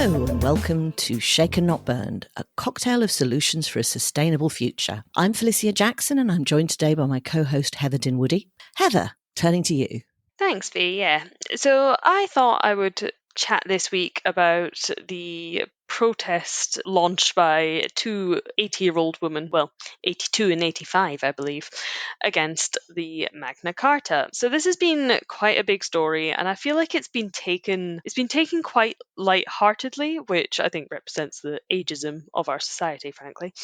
Hello and welcome to Shaken Not Burned, a cocktail of solutions for a sustainable future. I'm Felicia Jackson and I'm joined today by my co-host Heather Dinwoody. Heather, turning to you. Thanks, V. Yeah. So I thought I would chat this week about the protest launched by two 80-year-old women, well, 82 and 85, I believe, against the Magna Carta. So this has been quite a big story, and I feel like it's been taken quite lightheartedly, which I think represents the ageism of our society, frankly.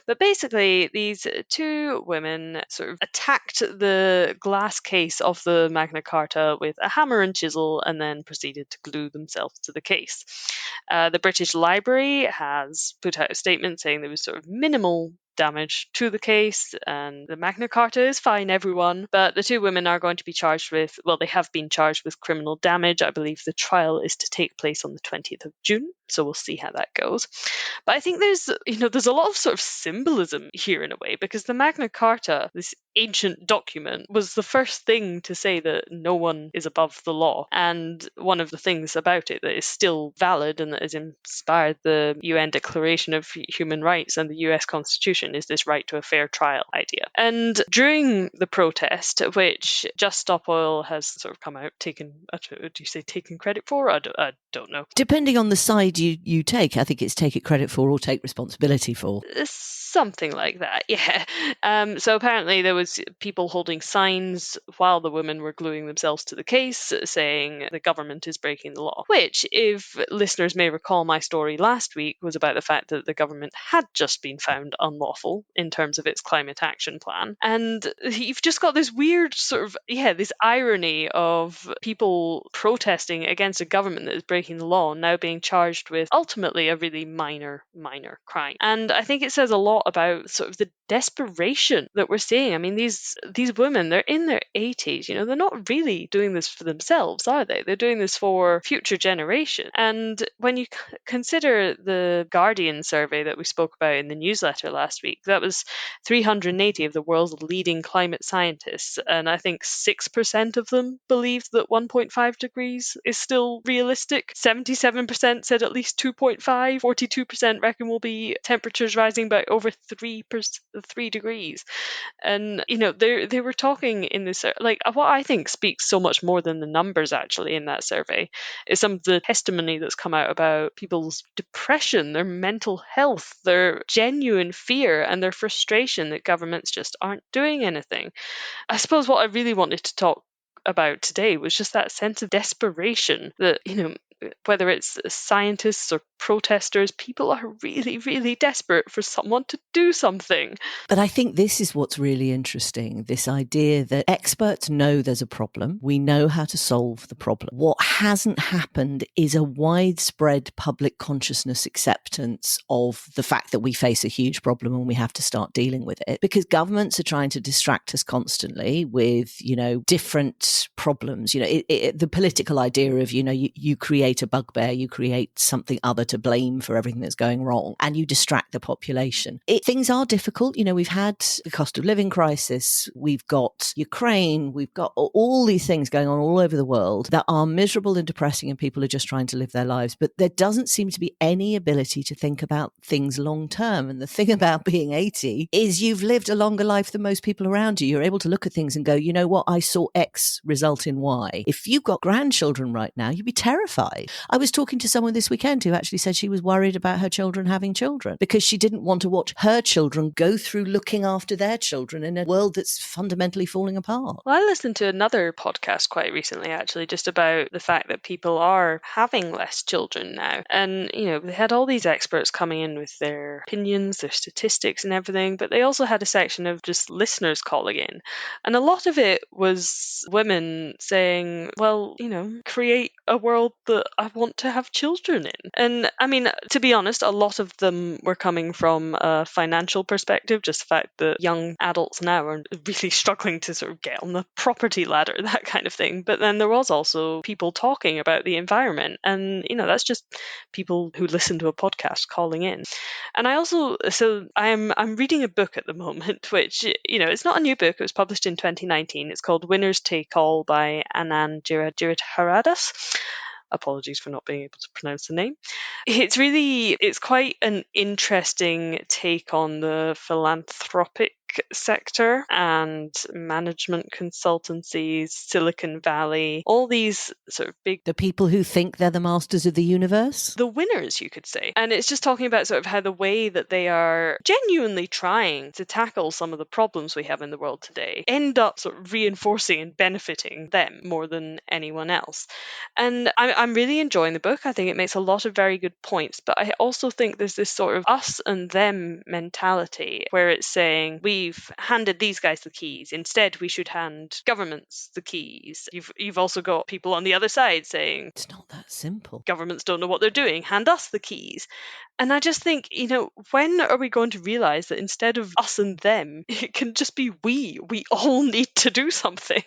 But basically, these two women sort of attacked the glass case of the Magna Carta with a hammer and chisel and then proceeded to glue themselves to the case. The British Library has put out a statement saying there was sort of minimal damage to the case and the Magna Carta is fine, everyone. But the two women are going to be charged with, well, they have been charged with criminal damage. I believe the trial is to take place on the 20th of June. So we'll see how that goes. But I think there's a lot of sort of symbolism here in a way, because the Magna Carta, this ancient document, was the first thing to say that no one is above the law. And one of the things about it that is still valid and that has inspired the UN Declaration of Human Rights and the US Constitution is this right to a fair trial idea. And during the protest, which Just Stop Oil has sort of come out taken credit for? I don't know. Depending on the side you take, I think it's take it credit for or take responsibility for. Something like that, yeah. So apparently there was people holding signs while the women were gluing themselves to the case saying the government is breaking the law, which, if listeners may recall, my story last week was about the fact that the government had just been found unlawful in terms of its climate action plan. And you've just got this weird sort of, this irony of people protesting against a government that is breaking the law now being charged with ultimately a really minor crime. And I think it says a lot about sort of the desperation that we're seeing. I mean, these women, they're in their 80s, they're not really doing this for themselves, are they? They're doing this for future generation. And when you consider the Guardian survey that we spoke about in the newsletter last week, that was 380 of the world's leading climate scientists, and I think 6% of them believed that 1.5 degrees is still realistic. 77% said at least 2.5. 42% reckon will be temperatures rising by over 3 degrees. And they were talking in this, like, what I think speaks so much more than the numbers actually in that survey is some of the testimony that's come out about people's depression, their mental health, their genuine fear and their frustration that governments just aren't doing anything. I suppose what I really wanted to talk about today was just that sense of desperation that, whether it's scientists or protesters, people are really, really desperate for someone to do something. But I think this is what's really interesting, this idea that experts know there's a problem. We know how to solve the problem. What hasn't happened is a widespread public consciousness acceptance of the fact that we face a huge problem and we have to start dealing with it, because governments are trying to distract us constantly with, different problems. The political idea of, you create a bugbear, you create something other to blame for everything that's going wrong, and you distract the population. Things are difficult. We've had the cost of living crisis, we've got Ukraine, we've got all these things going on all over the world that are miserable and depressing, and people are just trying to live their lives. But there doesn't seem to be any ability to think about things long term. And the thing about being 80 is you've lived a longer life than most people around you. You're able to look at things and go, you know what, I saw X result in Y. If you've got grandchildren right now, you'd be terrified. I was talking to someone this weekend who actually said she was worried about her children having children because she didn't want to watch her children go through looking after their children in a world that's fundamentally falling apart. Well, I listened to another podcast quite recently, actually, just about the fact that people are having less children now. And, they had all these experts coming in with their opinions, their statistics and everything, but they also had a section of just listeners calling in. And a lot of it was women saying, well, create a world that I want to have children in. And I mean, to be honest, a lot of them were coming from a financial perspective, just the fact that young adults now are really struggling to sort of get on the property ladder, that kind of thing. But then there was also people talking about the environment, and that's just people who listen to a podcast calling in. And I'm reading a book at the moment, which it's not a new book. It was published in 2019. It's called Winners Take All by Anand Giridharadas. Apologies for not being able to pronounce the name. It's quite an interesting take on the philanthropic sector and management consultancies, Silicon Valley, all these sort of big, The people who think they're the masters of the universe? the winners, you could say. And it's just talking about sort of how the way that they are genuinely trying to tackle some of the problems we have in the world today end up sort of reinforcing and benefiting them more than anyone else. And I'm really enjoying the book. I think it makes a lot of very good points, but I also think there's this sort of us and them mentality where it's saying we've handed these guys the keys. Instead, we should hand governments the keys. You've also got people on the other side saying It's not that simple. governments don't know what they're doing. Hand us the keys. And I just think, when are we going to realize that instead of us and them, it can just be we? We all need to do something.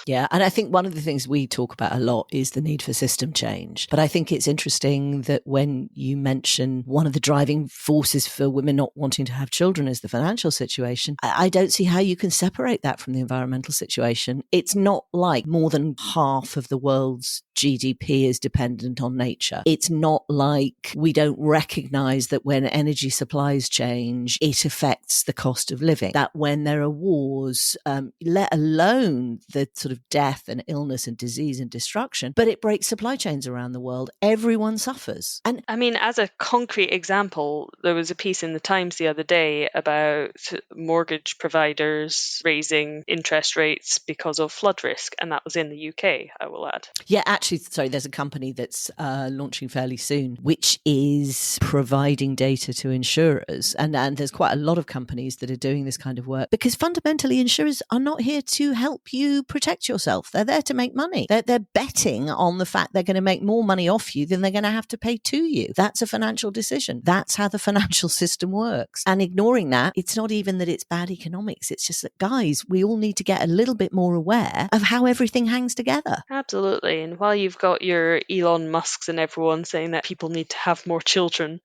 Yeah, and I think one of the things we talk about a lot is the need for system change. But I think it's interesting that when you mention one of the driving forces for women not wanting to have children is the financial situation, I don't see how you can separate that from the environmental situation. It's not like more than half of the world's GDP is dependent on nature. It's not like we don't recognize that when energy supplies change, it affects the cost of living, that when there are wars, let alone the sort of death and illness and disease and destruction, but it breaks supply chains around the world. Everyone suffers. And I mean, as a concrete example, there was a piece in the Times the other day about mortgage providers raising interest rates because of flood risk, and that was in the UK, I will add. yeah, actually, sorry, there's a company that's launching fairly soon, which is providing data to insurers. And there's quite a lot of companies that are doing this kind of work because fundamentally insurers are not here to help you protect yourself. They're there to make money. They're betting on the fact they're going to make more money off you than they're going to have to pay to you. That's a financial decision. That's how the financial system works. And ignoring that, it's not even that it's bad economics. It's just that, guys, we all need to get a little bit more aware of how everything hangs together. Absolutely. And while you've got your Elon Musks and everyone saying that people need to have more children,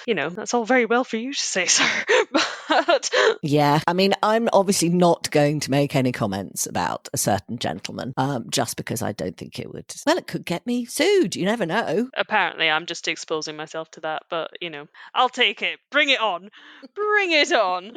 that's all very well for you to say, sir. But yeah, I mean, I'm obviously not going to make any comments about a certain gentleman just because I don't think it would. Well, it could get me sued. You never know. Apparently, I'm just exposing myself to that. But, I'll take it. Bring it on. Bring it on.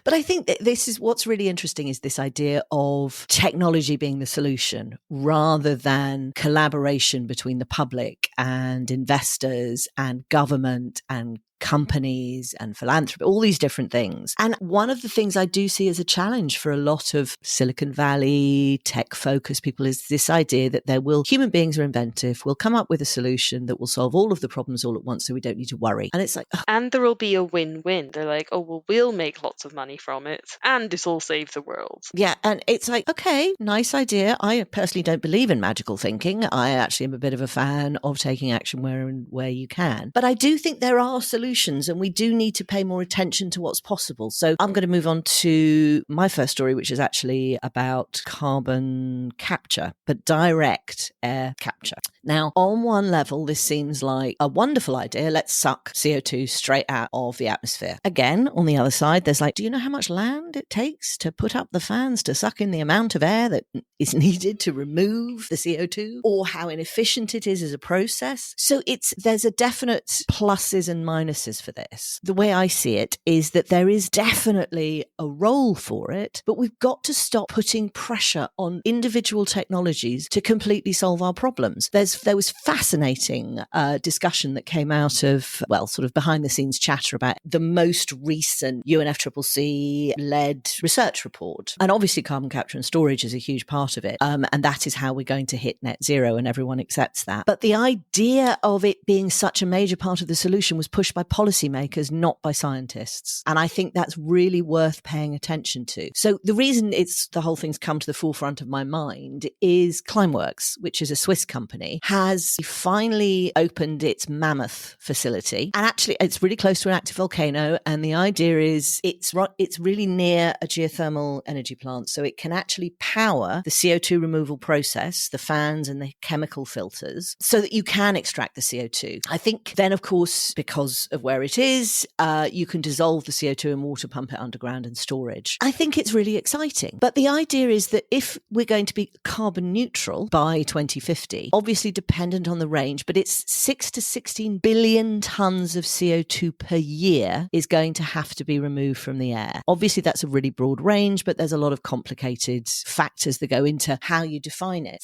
But I think that this is what's really interesting is this idea of technology being the solution rather than collaboration between the public and investors and government and companies and philanthropy, all these different things. And one of the things I do see as a challenge for a lot of Silicon Valley tech focused people is this idea that human beings are inventive, we'll come up with a solution that will solve all of the problems all at once so we don't need to worry. And it's like, and there will be a win-win. They're like, oh, well, we'll make lots of money from it and it'll save the world. Yeah. And it's like, okay, nice idea. I personally don't believe in magical thinking. I actually am a bit of a fan of taking action where you can. But I do think there are solutions and we do need to pay more attention to what's possible. So I'm going to move on to my first story, which is actually about carbon capture, but direct air capture. Now, on one level, this seems like a wonderful idea. Let's suck CO2 straight out of the atmosphere. Again, on the other side, there's like, do you know how much land it takes to put up the fans to suck in the amount of air that is needed to remove the CO2, or how inefficient it is as a process? So there's a definite pluses and minuses for this. The way I see it is that there is definitely a role for it, but we've got to stop putting pressure on individual technologies to completely solve our problems. There was fascinating discussion that came out of, sort of behind the scenes chatter about the most recent UNFCCC-led research report. And obviously carbon capture and storage is a huge part of it. And that is how we're going to hit net zero, and everyone accepts that. But the idea of it being such a major part of the solution was pushed by policymakers, not by scientists. And I think that's really worth paying attention to. So the reason the whole thing's come to the forefront of my mind is Climeworks, which is a Swiss company, has finally opened its Mammoth facility. And actually, it's really close to an active volcano. And the idea is it's really near a geothermal energy plant. So it can actually power the CO2 removal process, the fans and the chemical filters, so that you can extract the CO2. I think then, of course, because of where it is, you can dissolve the CO2 in water, pump it underground and storage. I think it's really exciting. But the idea is that if we're going to be carbon neutral by 2050, obviously dependent on the range, but it's 6 to 16 billion tons of CO2 per year is going to have to be removed from the air. Obviously, that's a really broad range, but there's a lot of complicated factors that go into how you define it.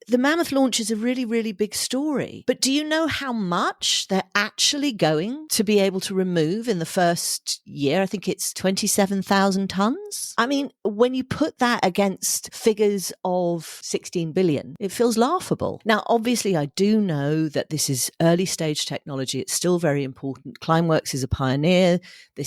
The Mammoth launch is a really, really big story. But do you know how much they're actually going to be able to remove in the first year? I think it's 27,000 tons. I mean, when you put that against figures of 16 billion, it feels laughable. Now, obviously, I do know that this is early stage technology. It's still very important. Climeworks is a pioneer. I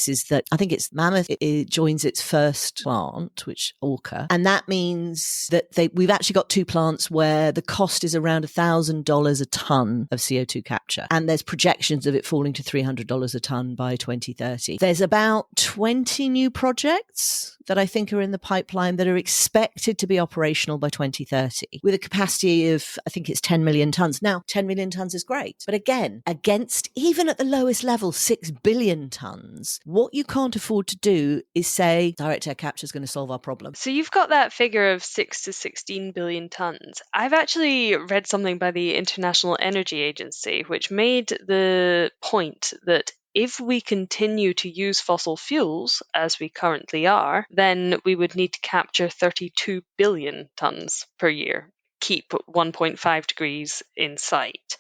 think it's Mammoth. It joins its first plant, which Orca. And that means that we've actually got two plants where the cost is around $1,000 a ton of CO2 capture. And there's projections of it falling to $300 a ton by 2030. There's about 20 new projects that I think are in the pipeline that are expected to be operational by 2030 with a capacity of, I think it's 10 million tons. Now, 10 million tons is great. But again, against even at the lowest level, 6 billion tons, what you can't afford to do is say direct air capture is going to solve our problem. So you've got that figure of 6 to 16 billion tons. I've actually read something by the International Energy Agency, which made the point that if we continue to use fossil fuels as we currently are, then we would need to capture 32 billion tons per year, keep 1.5 degrees in sight.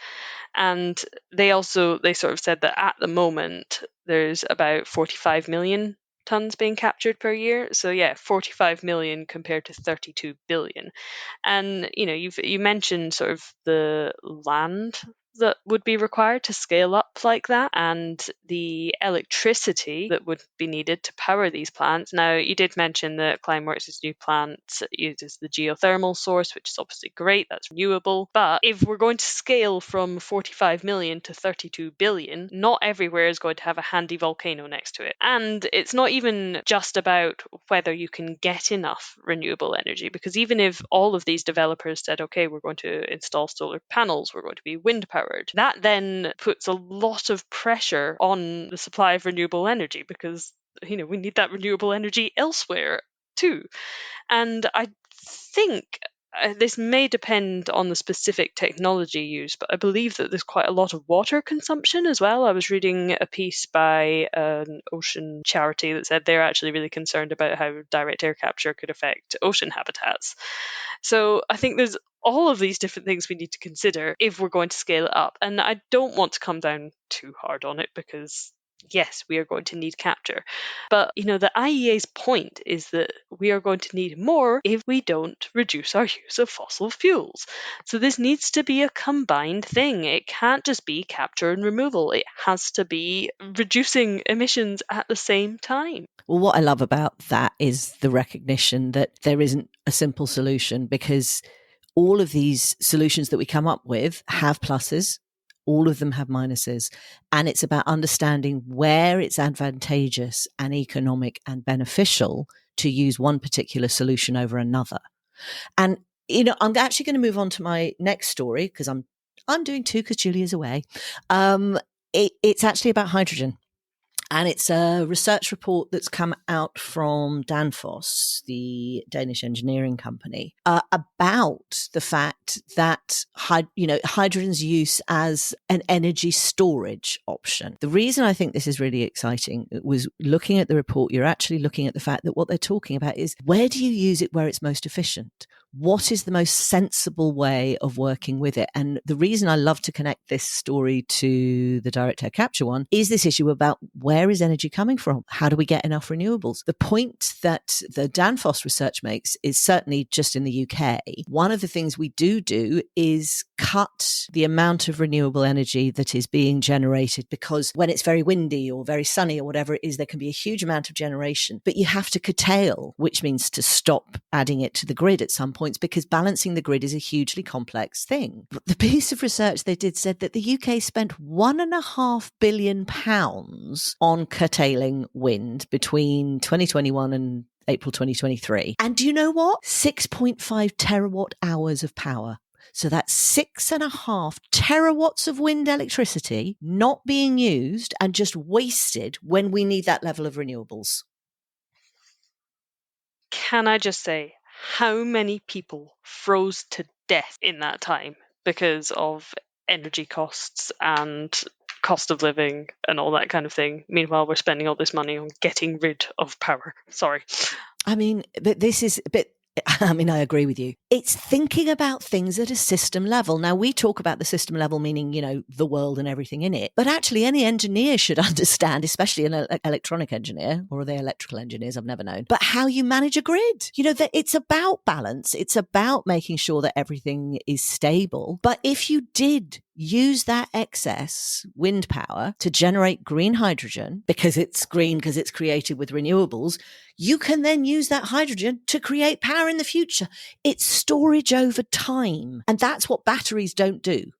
And they sort of said that at the moment, there's about 45 million tons being captured per year. So yeah, 45 million compared to 32 billion. And you mentioned sort of the land that would be required to scale up like that and the electricity that would be needed to power these plants. Now, you did mention that Climeworks' new plant uses the geothermal source, which is obviously great, that's renewable. But if we're going to scale from 45 million to 32 billion, not everywhere is going to have a handy volcano next to it. And it's not even just about whether you can get enough renewable energy, because even if all of these developers said, okay, we're going to install solar panels, we're going to be wind powered, that then puts a lot of pressure on the supply of renewable energy because we need that renewable energy elsewhere too. And I think this may depend on the specific technology used, but I believe that there's quite a lot of water consumption as well. I was reading a piece by an ocean charity that said they're actually really concerned about how direct air capture could affect ocean habitats. So I think there's all of these different things we need to consider if we're going to scale it up. And I don't want to come down too hard on it because yes, we are going to need capture. But, the IEA's point is that we are going to need more if we don't reduce our use of fossil fuels. So this needs to be a combined thing. It can't just be capture and removal. It has to be reducing emissions at the same time. Well, what I love about that is the recognition that there isn't a simple solution, because all of these solutions that we come up with have pluses. All of them have minuses. And it's about understanding where it's advantageous and economic and beneficial to use one particular solution over another. And, I'm actually going to move on to my next story because I'm doing two because Julia's away. It's actually about hydrogen. And it's a research report that's come out from Danfoss, the Danish engineering company, about the fact that hydrogen's use as an energy storage option. The reason I think this is really exciting was looking at the report. You're actually looking at the fact that what they're talking about is, where do you use it where it's most efficient? What is the most sensible way of working with it? And the reason I love to connect this story to the direct air capture one is this issue about where is energy coming from? How do we get enough renewables? The point that the Danfoss research makes is certainly just in the UK. One of the things we do is cut the amount of renewable energy that is being generated, because when it's very windy or very sunny or whatever it is, there can be a huge amount of generation, but you have to curtail, which means to stop adding it to the grid at some points, because balancing the grid is a hugely complex thing. But the piece of research they did said that the UK spent £1.5 billion on curtailing wind between 2021 and April 2023. And do you know what? 6.5 terawatt hours of power. So that's 6.5 terawatts of wind electricity not being used and just wasted when we need that level of renewables. Can I just say, how many people froze to death in that time because of energy costs and cost of living and all that kind of thing? Meanwhile, we're spending all this money on getting rid of power. Sorry. I mean, but this is a bit. I mean, I agree with you. It's thinking about things at a system level. Now, we talk about the system level, meaning, the world and everything in it. But actually, any engineer should understand, especially an electronic engineer, or are they electrical engineers? I've never known. But how you manage a grid. That it's about balance. It's about making sure that everything is stable. But if you did use that excess wind power to generate green hydrogen, because it's green, because it's created with renewables, you can then use that hydrogen to create power in the future. It's storage over time. And that's what batteries don't do.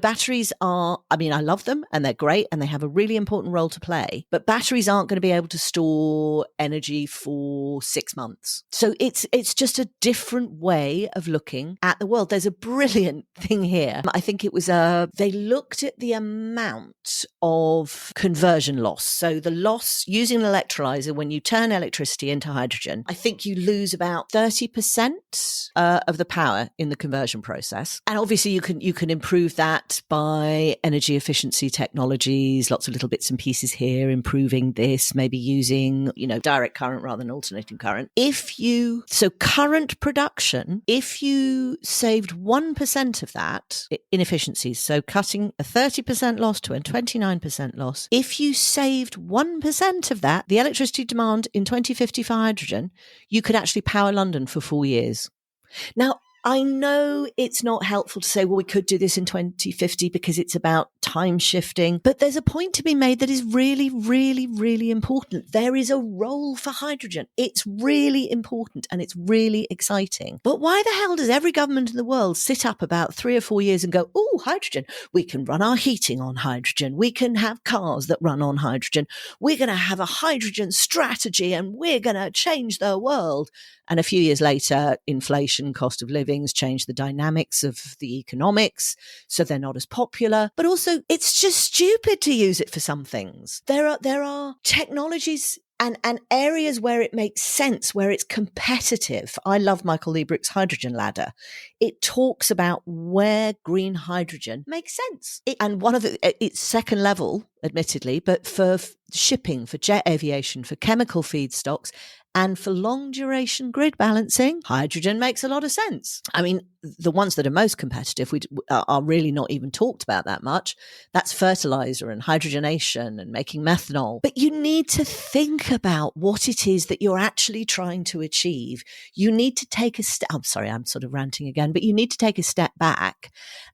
Batteries are, I love them and they're great and they have a really important role to play, but batteries aren't going to be able to store energy for 6 months. So it's just a different way of looking at the world. There's a brilliant thing here. I think it was, they looked at the amount of conversion loss. So the loss using an electrolyzer, when you turn electricity into hydrogen, I think you lose about 30% of the power in the conversion process. And obviously you can improve that by energy efficiency technologies, lots of little bits and pieces here, improving this, maybe using, direct current rather than alternating current. So current production, if you saved 1% of that inefficiencies, so cutting a 30% loss to a 29% loss, if you saved 1% of that, the electricity demand in 2050 for hydrogen, you could actually power London for 4 years. Now, I know it's not helpful to say, well, we could do this in 2050 because it's about time shifting, but there's a point to be made that is really, really, really important. There is a role for hydrogen. It's really important and it's really exciting. But why the hell does every government in the world sit up about 3 or 4 years and go, oh, hydrogen, we can run our heating on hydrogen. We can have cars that run on hydrogen. We're going to have a hydrogen strategy and we're going to change the world. And a few years later, inflation, cost of living's changed the dynamics of the economics, so they're not as popular. But also, it's just stupid to use it for some things. There are technologies and areas where it makes sense, where it's competitive. I love Michael Liebrecht's hydrogen ladder. It talks about where green hydrogen makes sense. It's second level, admittedly, but for shipping, for jet aviation, for chemical feedstocks, and for long duration grid balancing, hydrogen makes a lot of sense. The ones that are most competitive are really not even talked about that much. That's fertilizer and hydrogenation and making methanol. But you need to think about what it is that you're actually trying to achieve. You need to take a step. I'm sorry, I'm sort of ranting again, but you need to take a step back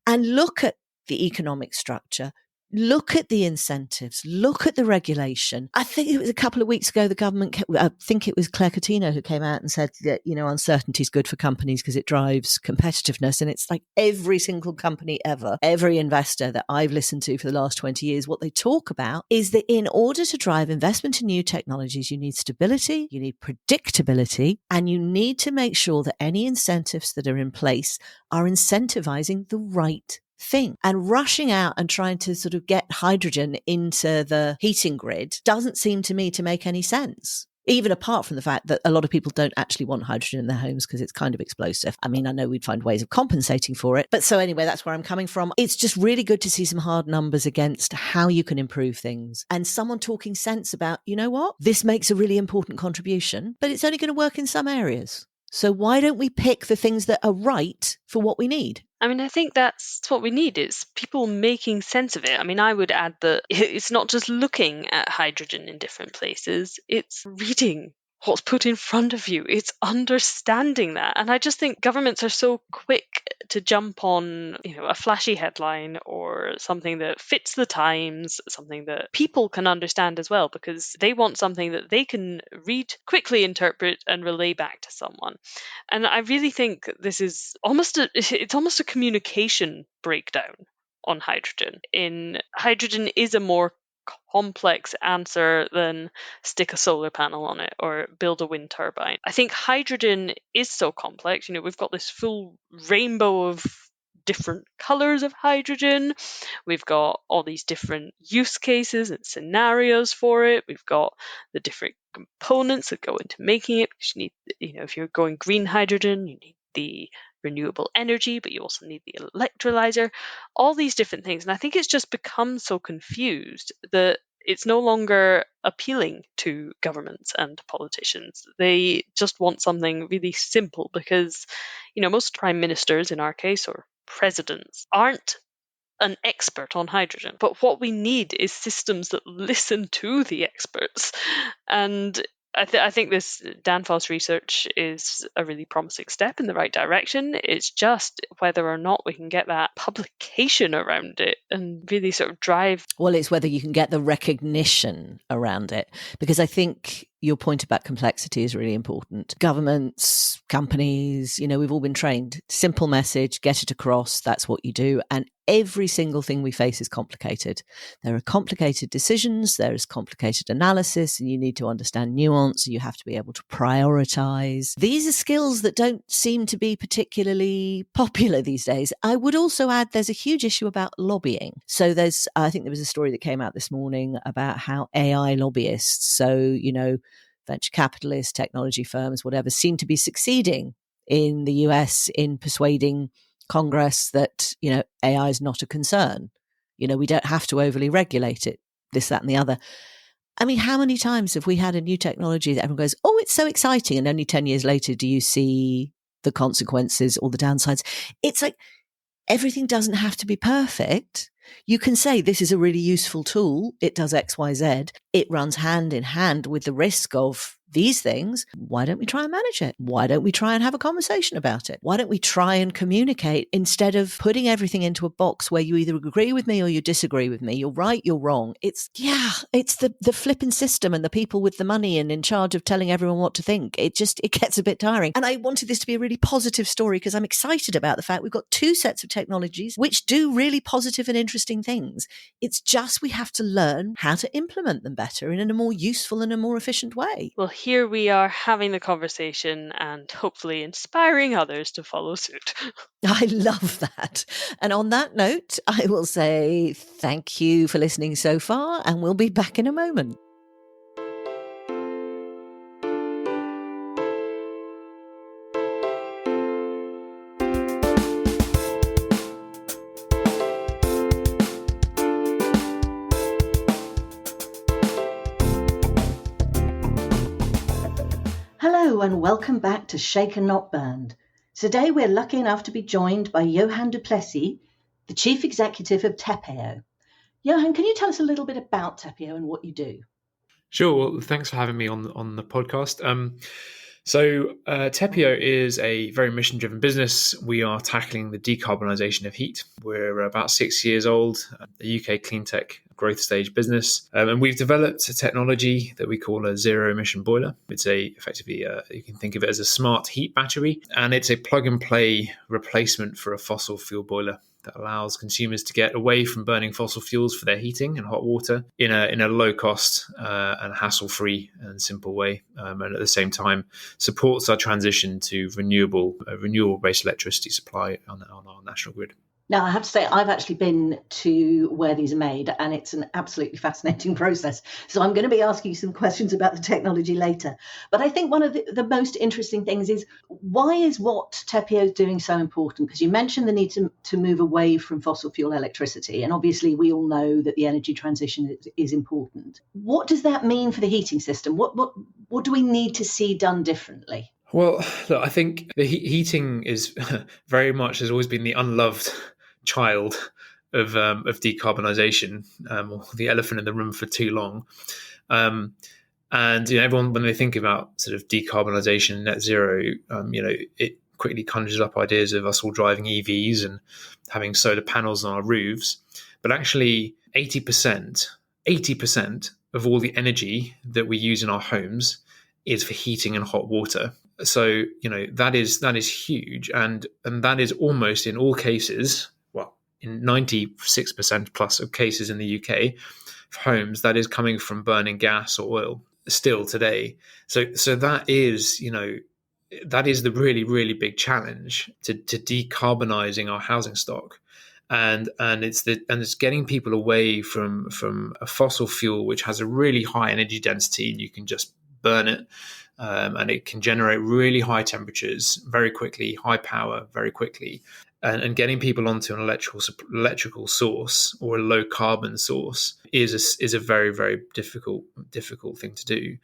and look at the economic structure. Look at the incentives, look at the regulation. I think it was a couple of weeks ago, the government, I think it was Claire Coutinho who came out and said that, uncertainty is good for companies because it drives competitiveness. And it's like every single company ever, every investor that I've listened to for the last 20 years, what they talk about is that in order to drive investment in new technologies, you need stability, you need predictability, and you need to make sure that any incentives that are in place are incentivizing the right thing. And rushing out and trying to sort of get hydrogen into the heating grid doesn't seem to me to make any sense. Even apart from the fact that a lot of people don't actually want hydrogen in their homes because it's kind of explosive. I know we'd find ways of compensating for it. But so anyway, that's where I'm coming from. It's just really good to see some hard numbers against how you can improve things. And someone talking sense about, you know what? This makes a really important contribution, but it's only going to work in some areas. So why don't we pick the things that are right for what we need? I think that's what we need, is people making sense of it. I would add that it's not just looking at hydrogen in different places, it's reading what's put in front of you. It's understanding that. And I just think governments are so quick to jump on, a flashy headline or something that fits the times, something that people can understand as well, because they want something that they can read, quickly interpret, and relay back to someone. And I really think this is almost a communication breakdown on hydrogen. Hydrogen is a more complex answer than stick a solar panel on it or build a wind turbine. I think hydrogen is so complex. We've got this full rainbow of different colors of hydrogen. We've got all these different use cases and scenarios for it. We've got the different components that go into making it. Because you need, if you're going green hydrogen, you need the renewable energy, but you also need the electrolyzer, all these different things. And I think it's just become so confused that it's no longer appealing to governments and politicians. They just want something really simple because, most prime ministers in our case, or presidents, aren't an expert on hydrogen. But what we need is systems that listen to the experts. And I think this Danfoss research is a really promising step in the right direction. It's just whether or not we can get that publication around it and really sort of drive. Well, it's whether you can get the recognition around it, because I think your point about complexity is really important. Governments, companies, we've all been trained. Simple message, get it across, that's what you do. And every single thing we face is complicated. There are complicated decisions, there is complicated analysis, and you need to understand nuance. You have to be able to prioritize. These are skills that don't seem to be particularly popular these days. I would also add there's a huge issue about lobbying. So I think there was a story that came out this morning about how AI lobbyists, so, venture capitalists, technology firms, whatever, seem to be succeeding in the US in persuading Congress that, AI is not a concern. We don't have to overly regulate it, this, that, and the other. I mean, how many times have we had a new technology that everyone goes, oh, it's so exciting, and only 10 years later do you see the consequences or the downsides? It's like everything doesn't have to be perfect. You can say this is a really useful tool. It does X, Y, Z. It runs hand in hand with the risk of these things. Why don't we try and manage it? Why don't we try and have a conversation about it? Why don't we try and communicate instead of putting everything into a box where you either agree with me or you disagree with me? You're right, you're wrong. It's the flipping system and the people with the money and in charge of telling everyone what to think. It gets a bit tiring. And I wanted this to be a really positive story because I'm excited about the fact we've got two sets of technologies which do really positive and interesting things. It's just we have to learn how to implement them better in a more useful and a more efficient way. Well, here we are having the conversation and hopefully inspiring others to follow suit. I love that. And on that note, I will say thank you for listening so far, and we'll be back in a moment. Hello and welcome back to Shaken Not Burned. Today we're lucky enough to be joined by Johan du Plessis, the Chief Executive of Tepeo. Johan, can you tell us a little bit about Tepeo and what you do? Sure. Well, thanks for having me on the podcast. Tepeo is a very mission-driven business. We are tackling the decarbonisation of heat. We're about 6 years old, a UK clean tech growth stage business, and we've developed a technology that we call a zero-emission boiler. It's effectively you can think of it as a smart heat battery, and it's a plug-and-play replacement for a fossil fuel boiler that allows consumers to get away from burning fossil fuels for their heating and hot water in a low cost and hassle-free and simple way, and at the same time supports our transition to renewable-based electricity supply on our national grid. Now, I have to say, I've actually been to where these are made, and it's an absolutely fascinating process. So I'm going to be asking you some questions about the technology later. But I think one of the most interesting things is, why is what Tepeo is doing so important? Because you mentioned the need to move away from fossil fuel electricity. And obviously, we all know that the energy transition is important. What does that mean for the heating system? What do we need to see done differently? Well, look, I think the heating is very much has always been the unloved child of decarbonisation, or the elephant in the room for too long. And everyone, when they think about sort of decarbonisation, net zero, it quickly conjures up ideas of us all driving EVs and having solar panels on our roofs. But actually, 80% of all the energy that we use in our homes is for heating and hot water. So, that is huge, and that is almost in all cases, well, in 96% plus of cases in the UK for homes, that is coming from burning gas or oil still today. So that is, that is the really, really big challenge to decarbonising our housing stock. And it's getting people away from a fossil fuel which has a really high energy density, and you can just burn it, and it can generate really high temperatures very quickly, high power very quickly, and getting people onto an electrical source or a low carbon source is a very, very difficult thing to do.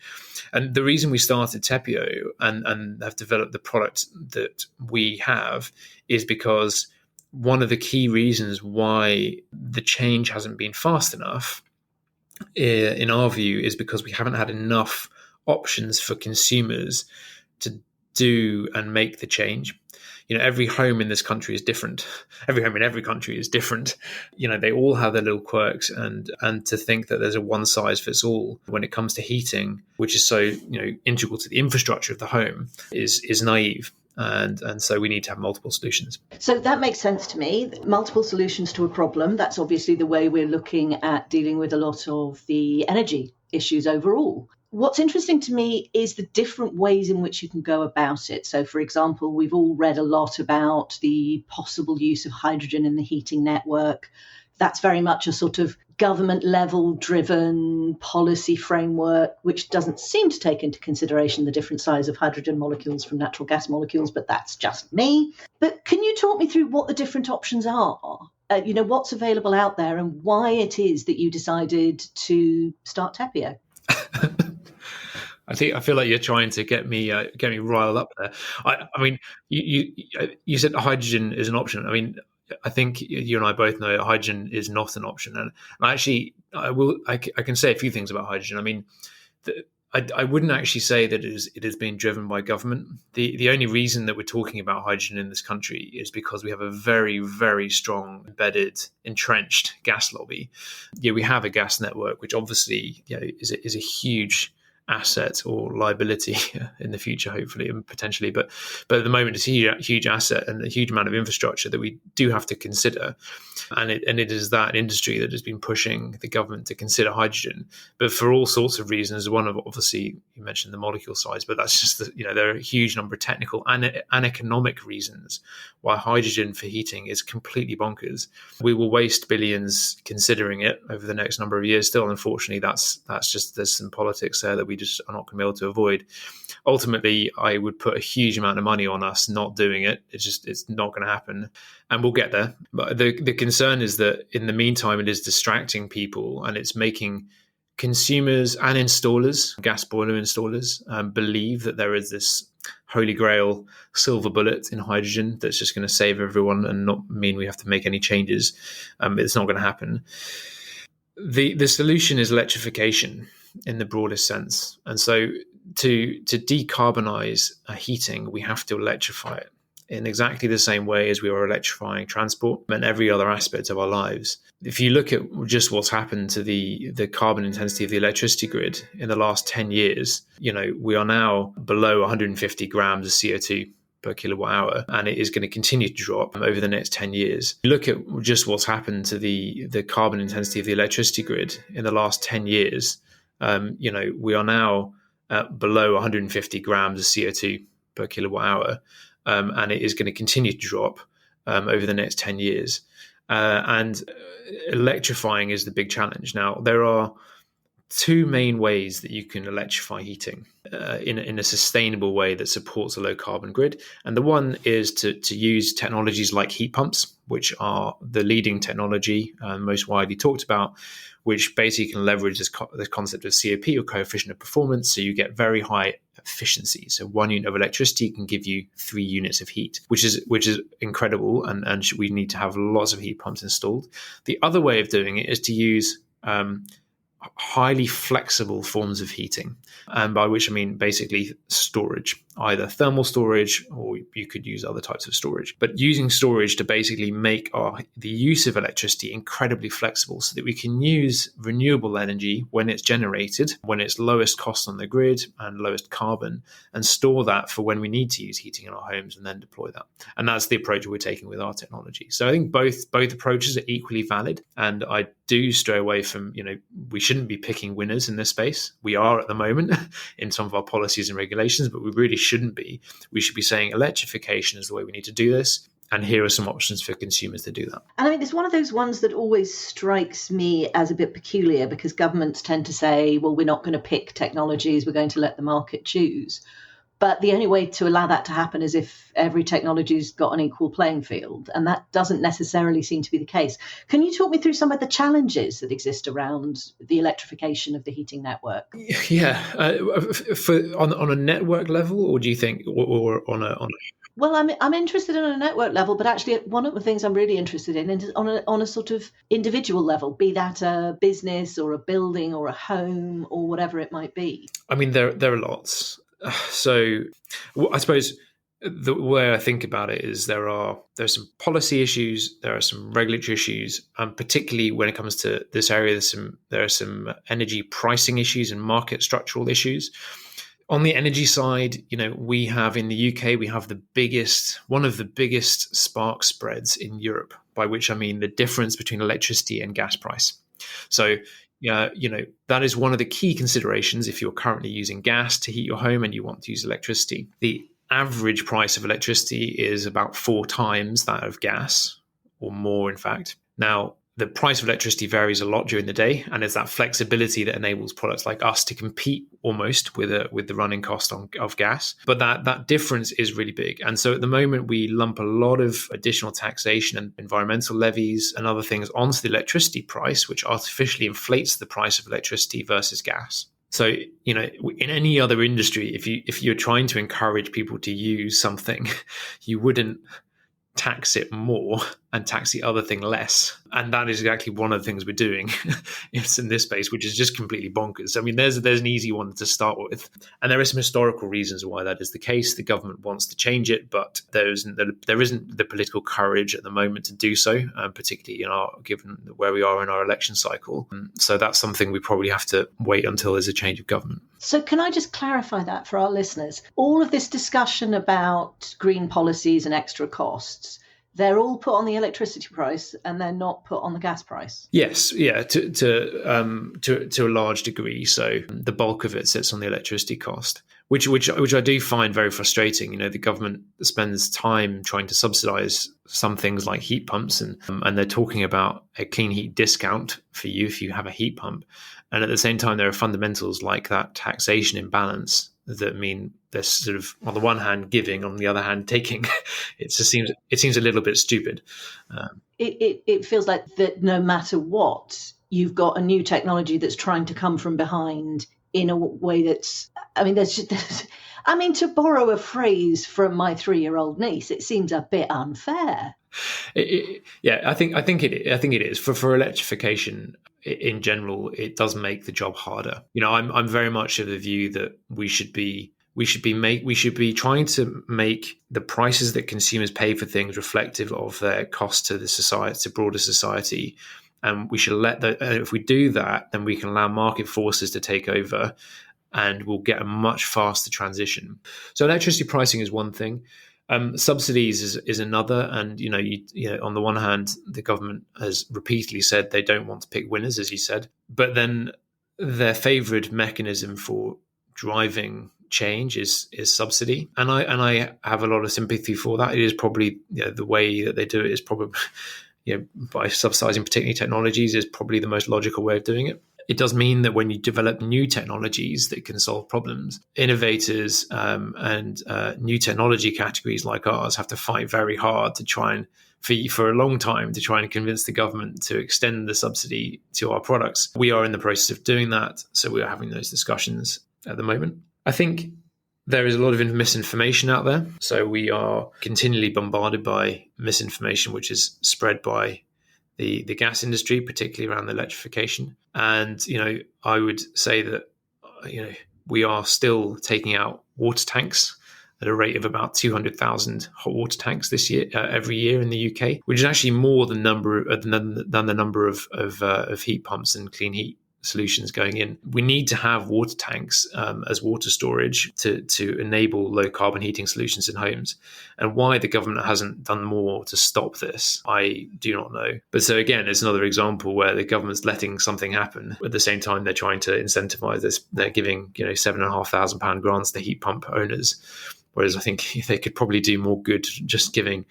And the reason we started Tepeo and have developed the product that we have is because one of the key reasons why the change hasn't been fast enough, in our view, is because we haven't had enough options for consumers to do and make the change. Every home in this country is different. Every home in every country is different. They all have their little quirks, and to think that there's a one size fits all when it comes to heating, which is so integral to the infrastructure of the home, is naive. And so we need to have multiple solutions. So that makes sense to me. Multiple solutions to a problem. That's obviously the way we're looking at dealing with a lot of the energy issues overall. What's interesting to me is the different ways in which you can go about it. So, for example, we've all read a lot about the possible use of hydrogen in the heating network. That's very much a sort of government level driven policy framework, which doesn't seem to take into consideration the different size of hydrogen molecules from natural gas molecules, but that's just me. But can you talk me through what the different options are? What's available out there and why it is that you decided to start Tepeo? I feel like you're trying to get me riled up there. I mean, you said hydrogen is an option. I mean, I think you and I both know hydrogen is not an option, and actually, I can say a few things about hydrogen. I mean, I wouldn't actually say that it is being driven by government. The only reason that we're talking about hydrogen in this country is because we have a very, very strong, embedded, entrenched gas lobby. Yeah, we have a gas network, which obviously is a huge asset or liability in the future, hopefully and potentially, but at the moment it's a huge asset and a huge amount of infrastructure that we do have to consider, and it is that industry that has been pushing the government to consider hydrogen, but for all sorts of reasons. One of, obviously, you mentioned the molecule size, but that's just there are a huge number of technical and economic reasons why hydrogen for heating is completely bonkers. We will waste billions considering it over the next number of years still. Unfortunately, that's just, there's some politics there that we just are not going to be able to avoid. Ultimately, I would put a huge amount of money on us not doing it. It's not going to happen, and we'll get there. But the concern is that in the meantime, it is distracting people, and it's making consumers and installers, gas boiler installers, believe that there is this holy grail silver bullet in hydrogen that's just going to save everyone and not mean we have to make any changes. It's not going to happen. The solution is electrification in the broadest sense. And so to decarbonize heating, we have to electrify it in exactly the same way as we are electrifying transport and every other aspect of our lives. If you look at just what's happened to the carbon intensity of the electricity grid in the last 10 years, we are now below 150 grams of CO2 per kilowatt hour, and it is going to continue to drop over the next 10 years. You look at just what's happened to the carbon intensity of the electricity grid in the last 10 years, we are now below 150 grams of CO2 per kilowatt hour, and it is going to continue to drop over the next 10 years. And electrifying is the big challenge. Now, there are two main ways that you can electrify heating in a sustainable way that supports a low carbon grid. And the one is to use technologies like heat pumps, which are the leading technology most widely talked about, which basically can leverage the concept of COP, or coefficient of performance. So you get very high efficiency. So 1 unit of electricity can give you 3 units of heat, which is incredible. And we need to have lots of heat pumps installed. The other way of doing it is to use highly flexible forms of heating, and by which I mean basically storage, either thermal storage, or you could use other types of storage, but using storage to basically make the use of electricity incredibly flexible, so that we can use renewable energy when it's generated, when it's lowest cost on the grid and lowest carbon, and store that for when we need to use heating in our homes, and then deploy that. And that's the approach we're taking with our technology. So I think both approaches are equally valid, and I do stray away from, we shouldn't be picking winners in this space. We are at the moment in some of our policies and regulations, but we really shouldn't be. We should be saying electrification is the way we need to do this. And here are some options for consumers to do that. And I mean, it's one of those ones that always strikes me as a bit peculiar, because governments tend to say, well, we're not going to pick technologies, we're going to let the market choose. But the only way to allow that to happen is if every technology's got an equal playing field. And that doesn't necessarily seem to be the case. Can you talk me through some of the challenges that exist around the electrification of the heating network? Yeah. On a network level, or do you think, or on a Well, I'm interested in a network level, but actually one of the things I'm really interested in is on a sort of individual level, be that a business or a building or a home or whatever it might be. I mean, there are lots. So I suppose the way I think about it is there's some policy issues, there are some regulatory issues, and particularly when it comes to this area, there are some energy pricing issues and market structural issues. On the energy side, we have in the UK, we have one of the biggest spark spreads in Europe, by which I mean the difference between electricity and gas price. So, that is one of the key considerations if you're currently using gas to heat your home and you want to use electricity. The average price of electricity is about 4 times that of gas, or more, in fact. Now, the price of electricity varies a lot during the day, and it's that flexibility that enables products like us to compete almost with the running cost of gas. But that difference is really big. And so at the moment, we lump a lot of additional taxation and environmental levies and other things onto the electricity price, which artificially inflates the price of electricity versus gas. So, in any other industry, if you're trying to encourage people to use something, you wouldn't tax it more and tax the other thing less. And that is exactly one of the things we're doing in this space, which is just completely bonkers. I mean, there's an easy one to start with. And there are some historical reasons why that is the case. The government wants to change it, but there isn't the political courage at the moment to do so, particularly given where we are in our election cycle. So that's something we probably have to wait until there's a change of government. So can I just clarify that for our listeners? All of this discussion about green policies and extra costs, they're all put on the electricity price and they're not put on the gas price? Yes, yeah, to a large degree. So the bulk of it sits on the electricity cost, which I do find very frustrating. The government spends time trying to subsidise some things like heat pumps, and they're talking about a clean heat discount for you if you have a heat pump. And at the same time, there are fundamentals like that taxation imbalance that mean they're sort of, on the one hand, giving, on the other hand, taking. It seems a little bit stupid. It feels like that no matter what, you've got a new technology that's trying to come from behind in a way that's, to borrow a phrase from my 3-year-old niece, it seems a bit unfair. I think it is for electrification in general. It does make the job harder. I'm very much of the view that we should be trying to make the prices that consumers pay for things reflective of their cost to the society, to broader society. And we should if we do that, then we can allow market forces to take over, and we'll get a much faster transition. So electricity pricing is one thing. Subsidies is another, and on the one hand, the government has repeatedly said they don't want to pick winners, as you said, but then their favoured mechanism for driving change is subsidy, and I have a lot of sympathy for that. It is probably the way that they do it is probably by subsidising particularly technologies is probably the most logical way of doing it. It does mean that when you develop new technologies that can solve problems, innovators and new technology categories like ours have to fight very hard to try and, for a long time, to try and convince the government to extend the subsidy to our products. We are in the process of doing that, so we are having those discussions at the moment. I think there is a lot of misinformation out there. So we are continually bombarded by misinformation, which is spread by the gas industry, particularly around the electrification. And, I would say that, we are still taking out water tanks at a rate of about 200,000 hot water tanks this year, every year in the UK, which is actually more than the number of heat pumps and clean heat solutions going in. We need to have water tanks as water storage to enable low carbon heating solutions in homes. And why the government hasn't done more to stop this, I do not know. But so again, it's another example where the government's letting something happen. At the same time, they're trying to incentivize this. They're giving £7,500 grants to heat pump owners. Whereas I think they could probably do more good just giving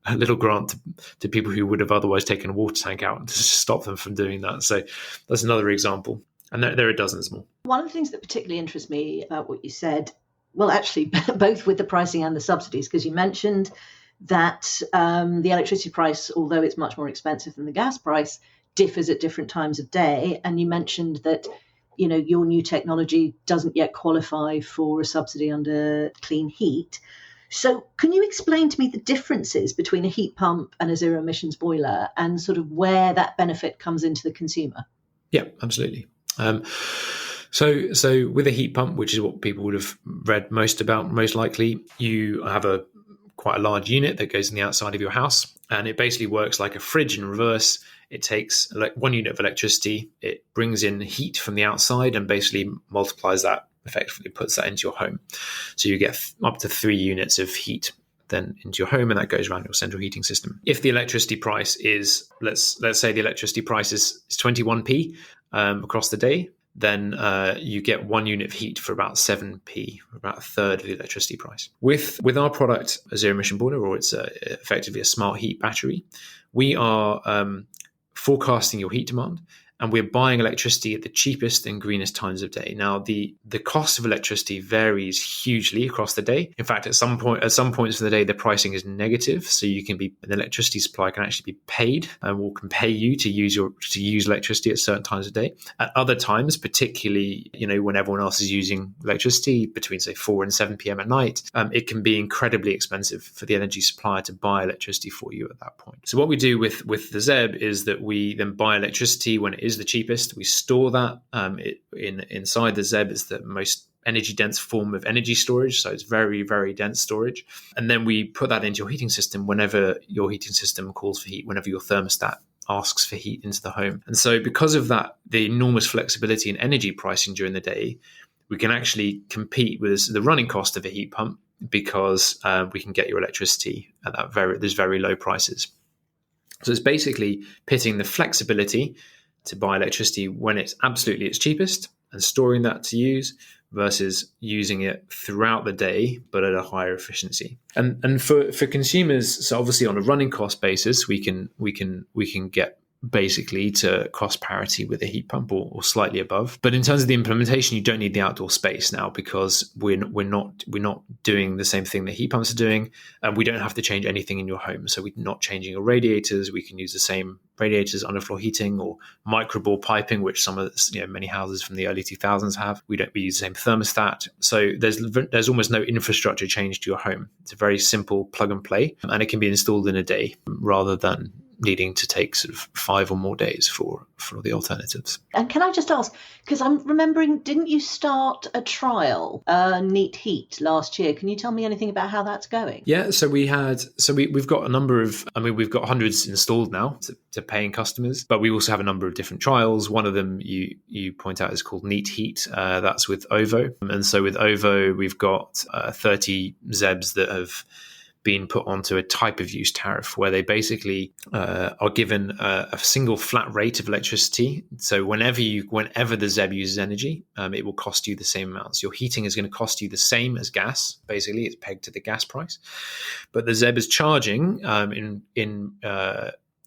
a little grant to people who would have otherwise taken a water tank out to stop them from doing that. So that's another example. And there are dozens more. One of the things that particularly interests me about what you said, well, actually, both with the pricing and the subsidies, because you mentioned that the electricity price, although it's much more expensive than the gas price, differs at different times of day. And you mentioned that, your new technology doesn't yet qualify for a subsidy under clean heat. So can you explain to me the differences between a heat pump and a zero emissions boiler and sort of where that benefit comes into the consumer? Yeah, absolutely. So with a heat pump, which is what people would have read most about, most likely, you have quite a large unit that goes in the outside of your house, and it basically works like a fridge in reverse. It takes 1 unit of electricity, it brings in heat from the outside and basically multiplies that, effectively puts that into your home. So you get up to 3 units of heat then into your home, and that goes around your central heating system. If the electricity price is, let's say the electricity price is 21p across the day, then you get 1 unit of heat for about 7p, about a third of the electricity price. With our product, a zero emission boiler, or it's effectively a smart heat battery, we are forecasting your heat demand, and we're buying electricity at the cheapest and greenest times of day. Now, the cost of electricity varies hugely across the day. In fact, at some points of the day, the pricing is negative. So an electricity supplier can actually be paid and can pay you to use electricity at certain times of day. At other times, particularly, when everyone else is using electricity between say 4 and 7 p.m. at night, it can be incredibly expensive for the energy supplier to buy electricity for you at that point. So what we do with the ZEB is that we then buy electricity when it is the cheapest. We store that inside the ZEB. Is the most energy dense form of energy storage, so it's very, very dense storage, and then we put that into your heating system whenever your heating system calls for heat, whenever your thermostat asks for heat into the home. And so because of that, the enormous flexibility in energy pricing during the day, we can actually compete with the running cost of a heat pump, because we can get your electricity at there's very low prices. So it's basically pitting the flexibility to buy electricity when it's absolutely its cheapest and storing that to use, versus using it throughout the day but at a higher efficiency. And for consumers, so obviously on a running cost basis, we can get basically to cost parity with a heat pump or slightly above. But in terms of the implementation, you don't need the outdoor space now, because we're not doing the same thing that heat pumps are doing, and we don't have to change anything in your home. So we're not changing your radiators. We can use the same radiators, underfloor heating, or microbore piping, which some of many houses from the early 2000s have. We use the same thermostat. So there's almost no infrastructure change to your home. It's a very simple plug and play, and it can be installed in a day rather than needing to take sort of 5 or more days for the alternatives. And can I just ask, because I'm remembering, didn't you start a trial, Neat Heat, last year? Can you tell me anything about how that's going? Yeah, so we've got a number of, we've got hundreds installed now to paying customers, but we also have a number of different trials. One of them you point out is called Neat Heat. That's with OVO. And so with OVO, we've got 30 ZEBs that have been put onto a type of use tariff, where they basically are given a single flat rate of electricity. So whenever the ZEB uses energy, it will cost you the same amount. So your heating is going to cost you the same as gas. Basically, it's pegged to the gas price, but the ZEB is charging in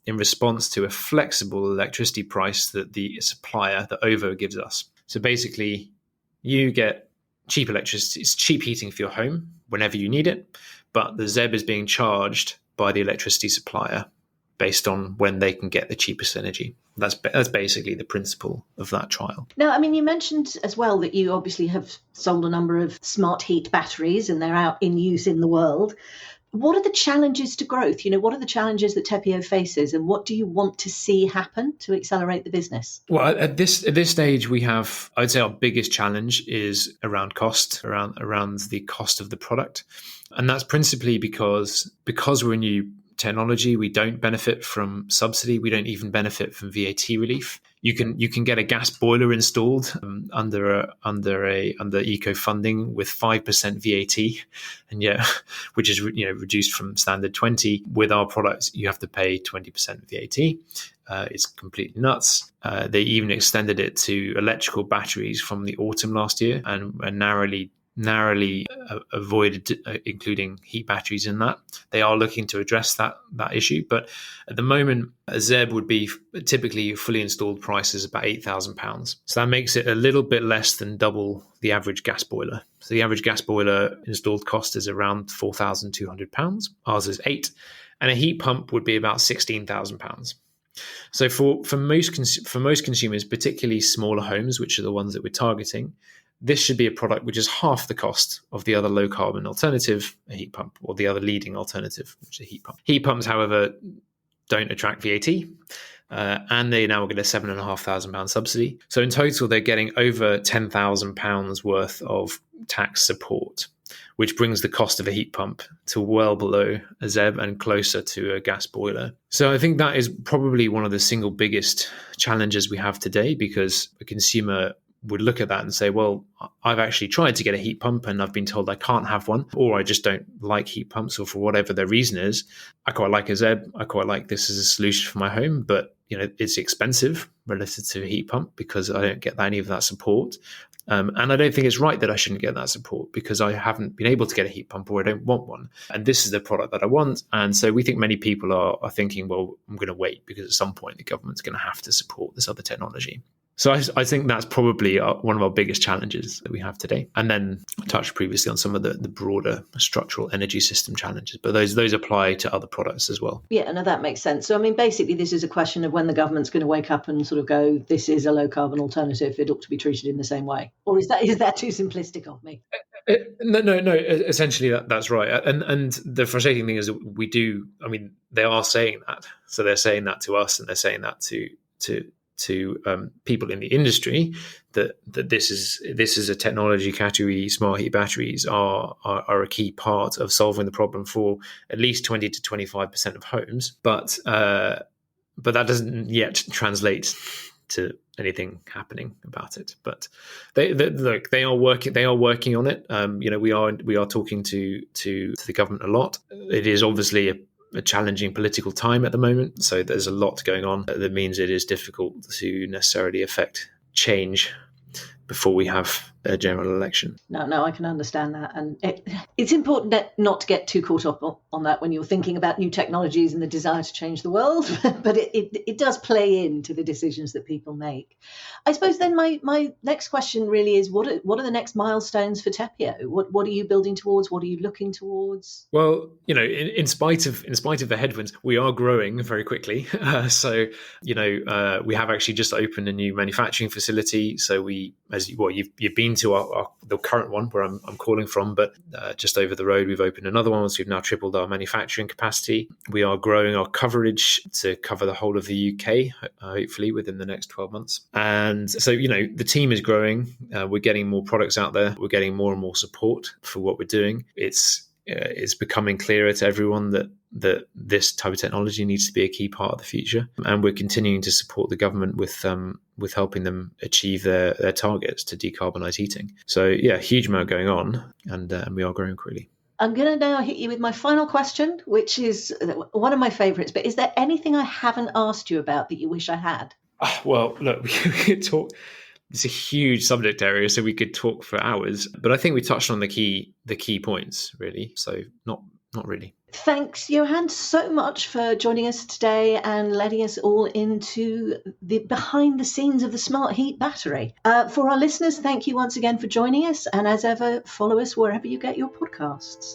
response to a flexible electricity price that the supplier, the OVO, gives us. So basically, you get cheap electricity. It's cheap heating for your home whenever you need it, but the ZEB is being charged by the electricity supplier based on when they can get the cheapest energy. That's basically the principle of that trial. Now, you mentioned as well that you obviously have sold a number of smart heat batteries, and they're out in use in the world. What are the challenges to growth? What are the challenges that Tepeo faces, and what do you want to see happen to accelerate the business? Well, at this stage, we have, I'd say our biggest challenge is around cost, around the cost of the product. And that's principally because we're a new technology, we don't benefit from subsidy. We don't even benefit from VAT relief. You can get a gas boiler installed under eco funding with 5% VAT, and which is reduced from standard 20. With our products, you have to pay 20% VAT. It's completely nuts. They even extended it to electrical batteries from the autumn last year, and narrowly narrowly avoided including heat batteries in that. They are looking to address that issue, but at the moment, a ZEB would be typically fully installed prices about £8,000. So that makes it a little bit less than double the average gas boiler. So the average gas boiler installed cost is around £4,200. Ours is £8,000, and a heat pump would be about £16,000. So for most consumers, particularly smaller homes, which are the ones that we're targeting, this should be a product which is half the cost of the other low carbon alternative, a heat pump, or the other leading alternative, which is a heat pump. Heat pumps, however, don't attract VAT, and they now get a £7,500 subsidy. So in total, they're getting over £10,000 worth of tax support, which brings the cost of a heat pump to well below a ZEB and closer to a gas boiler. So I think that is probably one of the single biggest challenges we have today, because a consumer would look at that and say, well, I've actually tried to get a heat pump and I've been told I can't have one, or I just don't like heat pumps, or for whatever their reason is, I quite like a ZEB. I quite like this as a solution for my home, but it's expensive relative to a heat pump because I don't get any of that support. And I don't think it's right that I shouldn't get that support because I haven't been able to get a heat pump or I don't want one. And this is the product that I want. And so we think many people are thinking, well, I'm going to wait because at some point the government's going to have to support this other technology. So I think that's probably one of our biggest challenges that we have today. And then I touched previously on some of the broader structural energy system challenges, but those apply to other products as well. Yeah, no, that makes sense. So, I mean, basically, this is a question of when the government's going to wake up and sort of go, this is a low carbon alternative. It ought to be treated in the same way. Or is that too simplistic of me? No. Essentially, that's right. And the frustrating thing is that they are saying that. So they're saying that to us, and they're saying that to people in the industry that this is a technology category. Smart heat batteries are a key part of solving the problem for at least 20 to 25% of homes. But that doesn't yet translate to anything happening about it. But they are working on it. We are talking to the government a lot. It is obviously a challenging political time at the moment. So there's a lot going on that means it is difficult to necessarily affect change before we have a general election. No, I can understand that. And it's important not to get too caught up on that when you're thinking about new technologies and the desire to change the world, but it does play into the decisions that people make. I suppose then my next question really is, what are the next milestones for Tepeo? What are you building towards? What are you looking towards? Well, in spite of the headwinds, we are growing very quickly. So we have actually just opened a new manufacturing facility. So you've been to the current one where I'm calling from, but just over the road we've opened another one. So we've now tripled our manufacturing capacity. We are growing our coverage to cover the whole of the UK, hopefully within the next 12 months. And so the team is growing. We're getting more products out there. We're getting more and more support for what we're doing. It's becoming clearer to everyone that this type of technology needs to be a key part of the future, and we're continuing to support the government with helping them achieve their targets to decarbonise heating. So yeah, huge amount going on, and we are growing quickly. I'm going to now hit you with my final question, which is one of my favourites. But is there anything I haven't asked you about that you wish I had? Well, look, we could talk. It's a huge subject area, so we could talk for hours. But I think we touched on the key points, really. So not really. Thanks, Johan, so much for joining us today and letting us all into the behind the scenes of the smart heat battery. For our listeners, thank you once again for joining us. And as ever, follow us wherever you get your podcasts.